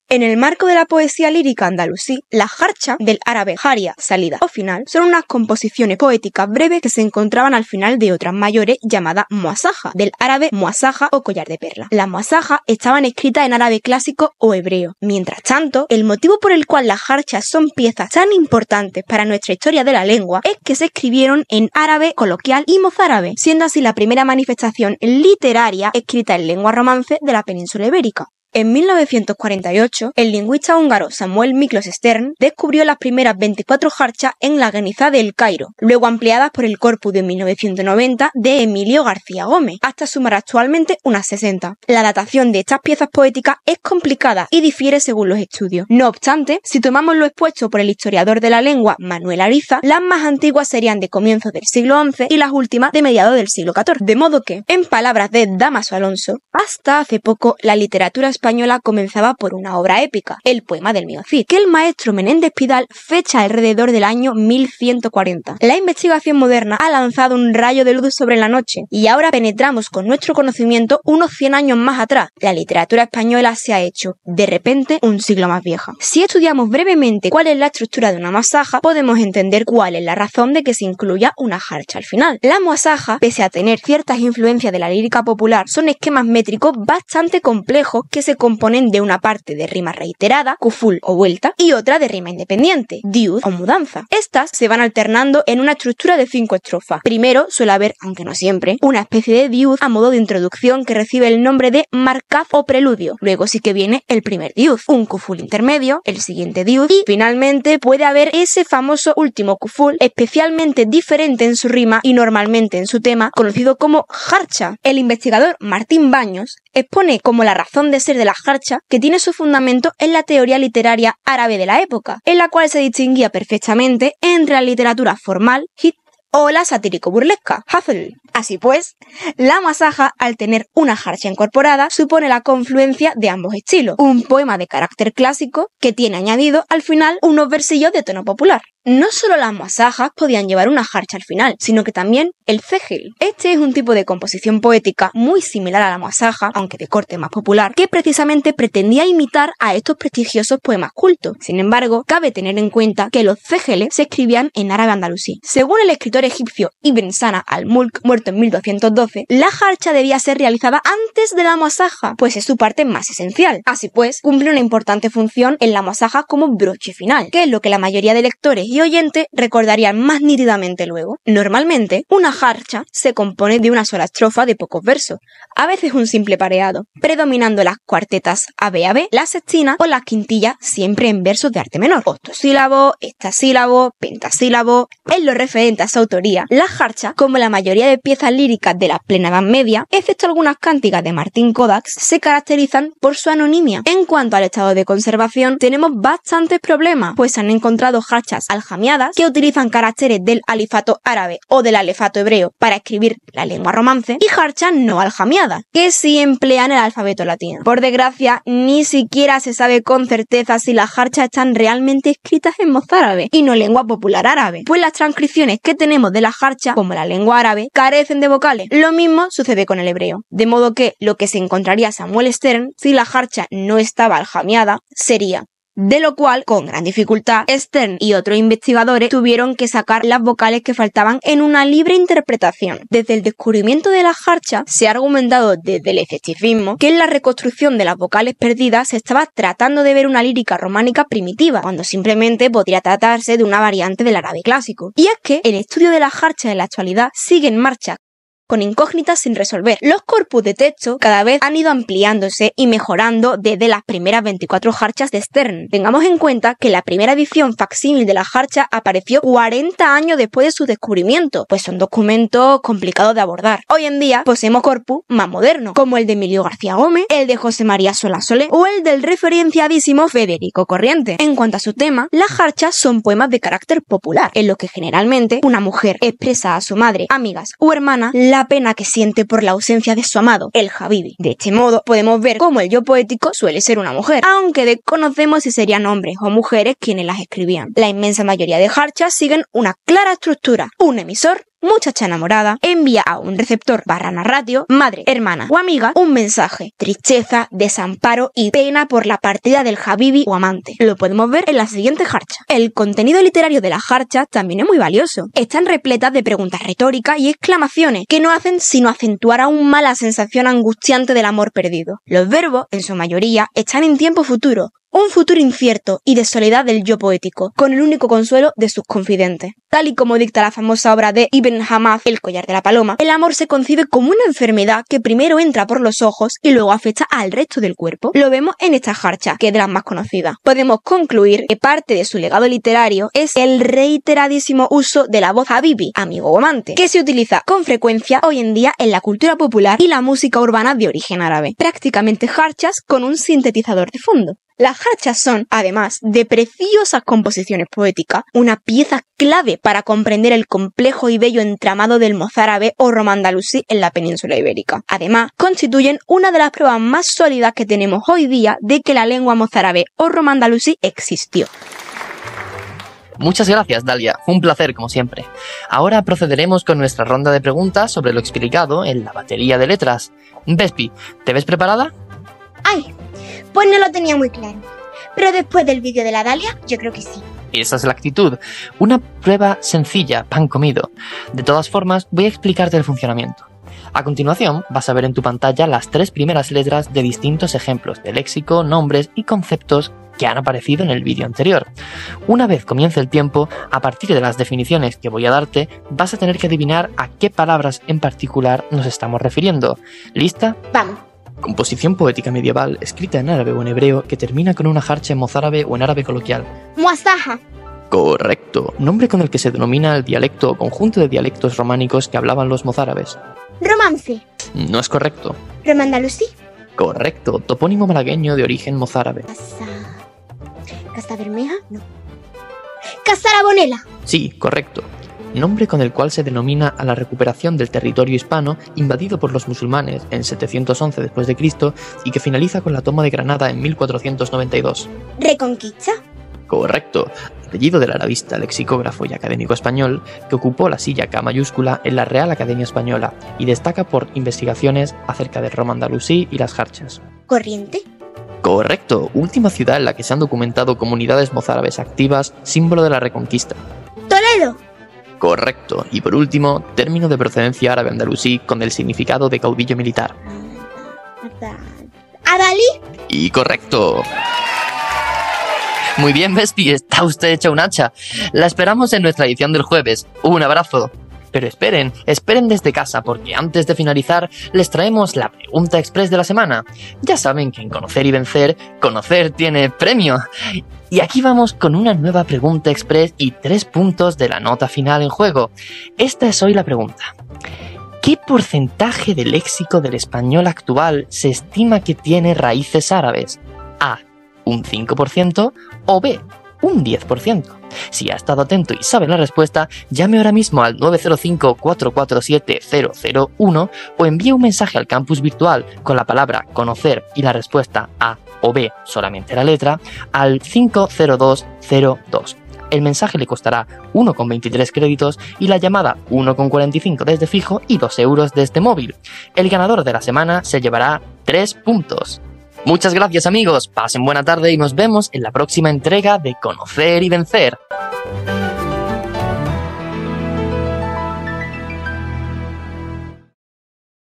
En el marco de la poesía lírica andalusí, las jarchas, del árabe jaria, salida o final, son unas composiciones poéticas breves que se encontraban al final de otras mayores llamadas muasaja, del árabe muasaja o collar de perlas. Las muasajas estaban escritas en árabe clásico o hebreo. Mientras tanto, el motivo por el cual las jarchas son piezas tan importantes para nuestra historia de la lengua es que se escribieron en árabe coloquial y mozárabe, siendo así la primera manifestación literaria escrita en lengua romance de la península ibérica. En 1948, el lingüista húngaro Samuel Miklós Stern descubrió las primeras 24 jarchas en la Geniza de El Cairo, luego ampliadas por el corpus de 1990 de Emilio García Gómez, hasta sumar actualmente unas 60. La datación de estas piezas poéticas es complicada y difiere según los estudios. No obstante, si tomamos lo expuesto por el historiador de la lengua Manuel Ariza, las más antiguas serían de comienzos del siglo XI y las últimas de mediados del siglo XIV. De modo que, en palabras de Dámaso Alonso, hasta hace poco la literatura española comenzaba por una obra épica, el poema del mío Cid, que el maestro Menéndez Pidal fecha alrededor del año 1140. La investigación moderna ha lanzado un rayo de luz sobre la noche y ahora penetramos con nuestro conocimiento unos 100 años más atrás. La literatura española se ha hecho, de repente, un siglo más vieja. Si estudiamos brevemente cuál es la estructura de una muasaja, podemos entender cuál es la razón de que se incluya una jarcha al final. La muasaja, pese a tener ciertas influencias de la lírica popular, son esquemas métricos bastante complejos que se componen de una parte de rima reiterada, kuful o vuelta, y otra de rima independiente, diud o mudanza. Estas se van alternando en una estructura de 5 estrofas. Primero suele haber, aunque no siempre, una especie de diud a modo de introducción que recibe el nombre de markaz o preludio. Luego sí que viene el primer diud, un kuful intermedio, el siguiente diud y finalmente puede haber ese famoso último kuful, especialmente diferente en su rima y normalmente en su tema, conocido como jarcha. El investigador Martín Baños expone como la razón de ser de la jarcha que tiene su fundamento en la teoría literaria árabe de la época, en la cual se distinguía perfectamente entre la literatura formal, hit, o la satírico-burlesca, hazl. Así pues, la muasaja, al tener una jarcha incorporada, supone la confluencia de ambos estilos, un poema de carácter clásico que tiene añadido al final unos versillos de tono popular. No solo las muasajas podían llevar una jarcha al final, sino que también el cejel. Este es un tipo de composición poética muy similar a la muasaja, aunque de corte más popular, que precisamente pretendía imitar a estos prestigiosos poemas cultos. Sin embargo, cabe tener en cuenta que los cejeles se escribían en árabe andalusí. Según el escritor egipcio Ibn Sana al-Mulk, muerto en 1212, la jarcha debía ser realizada antes de la muasaja, pues es su parte más esencial. Así pues, cumple una importante función en la muasaja como broche final, que es lo que la mayoría de lectores y oyentes recordarían más nítidamente luego. Normalmente, una jarcha se compone de una sola estrofa de pocos versos, a veces un simple pareado, predominando las cuartetas AB-AB, la sextina o las quintillas siempre en versos de arte menor, octosílabo, hexasílabo, pentasílabo. En lo referente a su autoría, la jarcha, como la mayoría de piezas líricas de la plena Edad Media, excepto algunas cánticas de Martín Codax, se caracterizan por su anonimia. En cuanto al estado de conservación, tenemos bastantes problemas, pues se han encontrado jarchas aljamiadas que utilizan caracteres del alifato árabe o del alefato hebreo para escribir la lengua romance, y jarchas no aljamiadas, que sí emplean el alfabeto latino. Por desgracia, ni siquiera se sabe con certeza si las jarchas están realmente escritas en mozárabe y no lengua popular árabe, pues las transcripciones que tenemos de la jarcha, como la lengua árabe, carecen de vocales. Lo mismo sucede con el hebreo, de modo que lo que se encontraría Samuel Stern si la jarcha no estaba aljamiada sería: de lo cual, con gran dificultad, Stern y otros investigadores tuvieron que sacar las vocales que faltaban en una libre interpretación. Desde el descubrimiento de la jarcha, se ha argumentado desde el escepticismo que en la reconstrucción de las vocales perdidas se estaba tratando de ver una lírica románica primitiva, cuando simplemente podría tratarse de una variante del árabe clásico. Y es que el estudio de la jarcha en la actualidad sigue en marcha, con incógnitas sin resolver. Los corpus de texto cada vez han ido ampliándose y mejorando desde las primeras 24 jarchas de Stern. Tengamos en cuenta que la primera edición facsímil de la jarcha apareció 40 años después de su descubrimiento, pues son documentos complicados de abordar. Hoy en día poseemos corpus más modernos, como el de Emilio García Gómez, el de José María Solá Solé o el del referenciadísimo Federico Corriente. En cuanto a su tema, las jarchas son poemas de carácter popular, en los que generalmente una mujer expresa a su madre, amigas o hermana la pena que siente por la ausencia de su amado, el Habibi. De este modo, podemos ver cómo el yo poético suele ser una mujer, aunque desconocemos si serían hombres o mujeres quienes las escribían. La inmensa mayoría de jarchas siguen una clara estructura: un emisor, muchacha enamorada envía a un receptor / narratio, madre, hermana o amiga, un mensaje: tristeza, desamparo y pena por la partida del habibi o amante. Lo podemos ver en la siguiente jarcha. El contenido literario de las jarchas también es muy valioso. Están repletas de preguntas retóricas y exclamaciones que no hacen sino acentuar aún más la sensación angustiante del amor perdido. Los verbos, en su mayoría, están en tiempo futuro, un futuro incierto y de soledad del yo poético, con el único consuelo de sus confidentes. Tal y como dicta la famosa obra de Ibn Hamad, El collar de la paloma, el amor se concibe como una enfermedad que primero entra por los ojos y luego afecta al resto del cuerpo. Lo vemos en esta jarcha, que es de las más conocidas. Podemos concluir que parte de su legado literario es el reiteradísimo uso de la voz habibi, amigo o amante, que se utiliza con frecuencia hoy en día en la cultura popular y la música urbana de origen árabe. Prácticamente jarchas con un sintetizador de fondo. Las jarchas son, además de preciosas composiciones poéticas, una pieza clave para comprender el complejo y bello entramado del mozárabe o romandalusí en la península ibérica. Además, constituyen una de las pruebas más sólidas que tenemos hoy día de que la lengua mozárabe o romandalusí existió. Muchas gracias, Dalia. Fue un placer, como siempre. Ahora procederemos con nuestra ronda de preguntas sobre lo explicado en la batería de letras. Vespi, ¿te ves preparada? ¡Ay! Pues no lo tenía muy claro. Pero después del vídeo de la Dalia, yo creo que sí. Esa es la actitud. Una prueba sencilla, pan comido. De todas formas, voy a explicarte el funcionamiento. A continuación, vas a ver en tu pantalla las 3 primeras letras de distintos ejemplos de léxico, nombres y conceptos que han aparecido en el vídeo anterior. Una vez comience el tiempo, a partir de las definiciones que voy a darte, vas a tener que adivinar a qué palabras en particular nos estamos refiriendo. ¿Lista? Vamos. Composición poética medieval escrita en árabe o en hebreo que termina con una jarcha en mozárabe o en árabe coloquial. Muasaja. Correcto. Nombre con el que se denomina el dialecto o conjunto de dialectos románicos que hablaban los mozárabes. Romance. No es correcto. Romandalusí. Correcto. Topónimo malagueño de origen mozárabe. Casa Bermeja. No. Casarabonela. Sí, correcto. Nombre con el cual se denomina a la recuperación del territorio hispano invadido por los musulmanes en 711 d.C. y que finaliza con la toma de Granada en 1492. Reconquista. Correcto. Apellido del arabista, lexicógrafo y académico español que ocupó la silla K mayúscula en la Real Academia Española y destaca por investigaciones acerca del romandalusí y las jarchas. Corriente. Correcto. Última ciudad en la que se han documentado comunidades mozárabes activas, símbolo de la Reconquista. Toledo. Correcto. Y por último, término de procedencia árabe andalusí con el significado de caudillo militar. Adalí. Y correcto. Muy bien, Vespi, está usted hecha un hacha. La esperamos en nuestra edición del jueves. Un abrazo. Pero esperen desde casa porque antes de finalizar les traemos la pregunta express de la semana. Ya saben que en Conocer y Vencer, conocer tiene premio. Y aquí vamos con una nueva pregunta express y 3 puntos de la nota final en juego. Esta es hoy la pregunta. ¿Qué porcentaje del léxico del español actual se estima que tiene raíces árabes? A, un 5% o B, un 10%. Si ha estado atento y sabe la respuesta, llame ahora mismo al 905-447-001 o envíe un mensaje al campus virtual con la palabra conocer y la respuesta A o B, solamente la letra, al 50202. El mensaje le costará 1,23 créditos y la llamada 1,45 desde fijo y 2 euros desde móvil. El ganador de la semana se llevará 3 puntos. Muchas gracias amigos, pasen buena tarde y nos vemos en la próxima entrega de Conocer y Vencer.